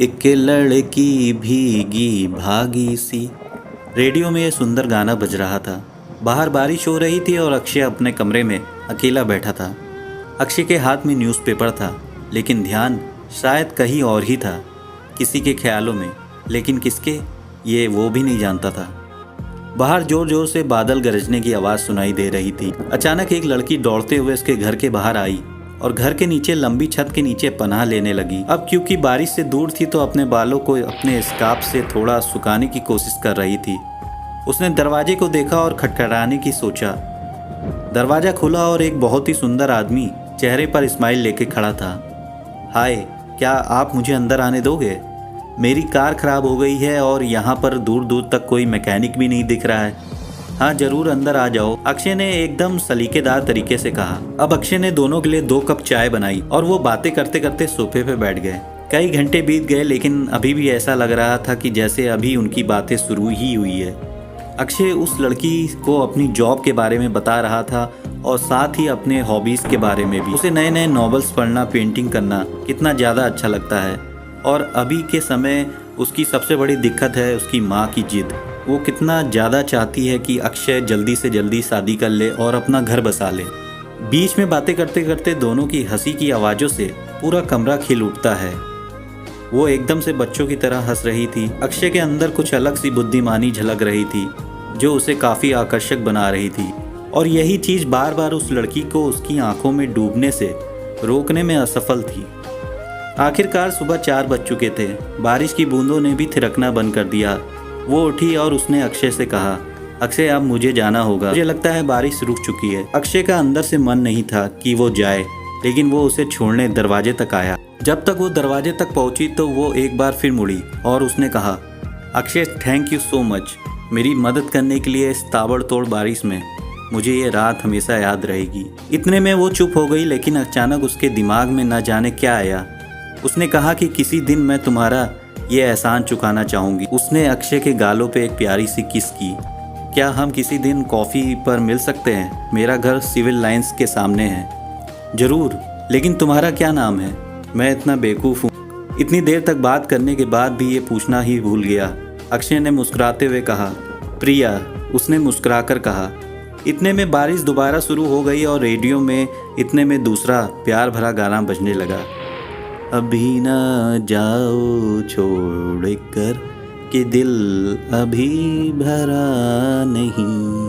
एक लड़की भीगी भागी सी। रेडियो में ये सुंदर गाना बज रहा था। बाहर बारिश हो रही थी और अक्षय अपने कमरे में अकेला बैठा था। अक्षय के हाथ में न्यूज़पेपर था, लेकिन ध्यान शायद कहीं और ही था, किसी के ख्यालों में। लेकिन किसके, ये वो भी नहीं जानता था। बाहर जोर जोर से बादल गरजने की आवाज़ सुनाई दे रही थी। अचानक एक लड़की दौड़ते हुए उसके घर के बाहर आई और घर के नीचे लंबी छत के नीचे पनाह लेने लगी। अब क्योंकि बारिश से दूर थी तो अपने बालों को अपने स्कार्फ से थोड़ा सुखाने की कोशिश कर रही थी। उसने दरवाजे को देखा और खटखटाने की सोचा। दरवाज़ा खुला और एक बहुत ही सुंदर आदमी चेहरे पर स्माइल लेके खड़ा था। हाय, क्या आप मुझे अंदर आने दोगे? मेरी कार खराब हो गई है और यहाँ पर दूर दूर तक कोई मैकेनिक भी नहीं दिख रहा है। हाँ जरूर, अंदर आ जाओ, अक्षय ने एकदम सलीकेदार तरीके से कहा। अब अक्षय ने दोनों के लिए 2 कप चाय बनाई और वो बातें करते करते सोफे पे बैठ गए। कई घंटे बीत गए, लेकिन अभी भी ऐसा लग रहा था कि जैसे अभी उनकी बातें शुरू ही हुई है। अक्षय उस लड़की को अपनी जॉब के बारे में बता रहा था और साथ ही अपने हॉबीज़ के बारे में भी। उसे नए नए नॉवेल्स पढ़ना, पेंटिंग करना कितना ज़्यादा अच्छा लगता है। और अभी के समय उसकी सबसे बड़ी दिक्कत है उसकी माँ की जिद। वो कितना ज़्यादा चाहती है कि अक्षय जल्दी से जल्दी शादी कर ले और अपना घर बसा ले। बीच में बातें करते करते दोनों की हंसी की आवाज़ों से पूरा कमरा खिल उठता है। वो एकदम से बच्चों की तरह हंस रही थी। अक्षय के अंदर कुछ अलग सी बुद्धिमानी झलक रही थी जो उसे काफ़ी आकर्षक बना रही थी। और यही चीज़ बार बार उस लड़की को उसकी आंखों में डूबने से रोकने में असफल थी। आखिरकार सुबह 4 बज चुके थे। बारिश की बूंदों ने भी थिरकना बंद कर दिया। वो उठी और उसने अक्षय से कहा, अक्षय अब मुझे जाना होगा, मुझे लगता है बारिश रुक चुकी है। अक्षय का अंदर से मन नहीं था कि वो जाए, लेकिन वो उसे छोड़ने दरवाजे तक आया। जब तक वो दरवाजे तक पहुंची तो वो एक बार फिर मुड़ी और उसने कहा, Akshay thank you so much मेरी मदद करने के लिए इस ताबड़तोड़ बारिश में। मुझे ये रात हमेशा याद रहेगी। इतने में वो चुप हो गई, लेकिन अचानक उसके दिमाग में न जाने क्या आया। उसने कहा कि किसी दिन मैं तुम्हारा ये एहसान चुकाना चाहूँगी। उसने अक्षय के गालों पे एक प्यारी सी किस की। क्या हम किसी दिन कॉफ़ी पर मिल सकते हैं? मेरा घर सिविल लाइंस के सामने है। ज़रूर, लेकिन तुम्हारा क्या नाम है? मैं इतना बेवकूफ़ हूँ। इतनी देर तक बात करने के बाद भी ये पूछना ही भूल गया। अक्षय ने मुस्कुराते हुए कहा, प्रिया। उसने मुस्कुराकर कहा। इतने में बारिश दोबारा शुरू हो गई और रेडियो में इतने में दूसरा प्यार भरा गाना बजने लगा। अभी ना जाओ छोड़ कर कि दिल अभी भरा नहीं।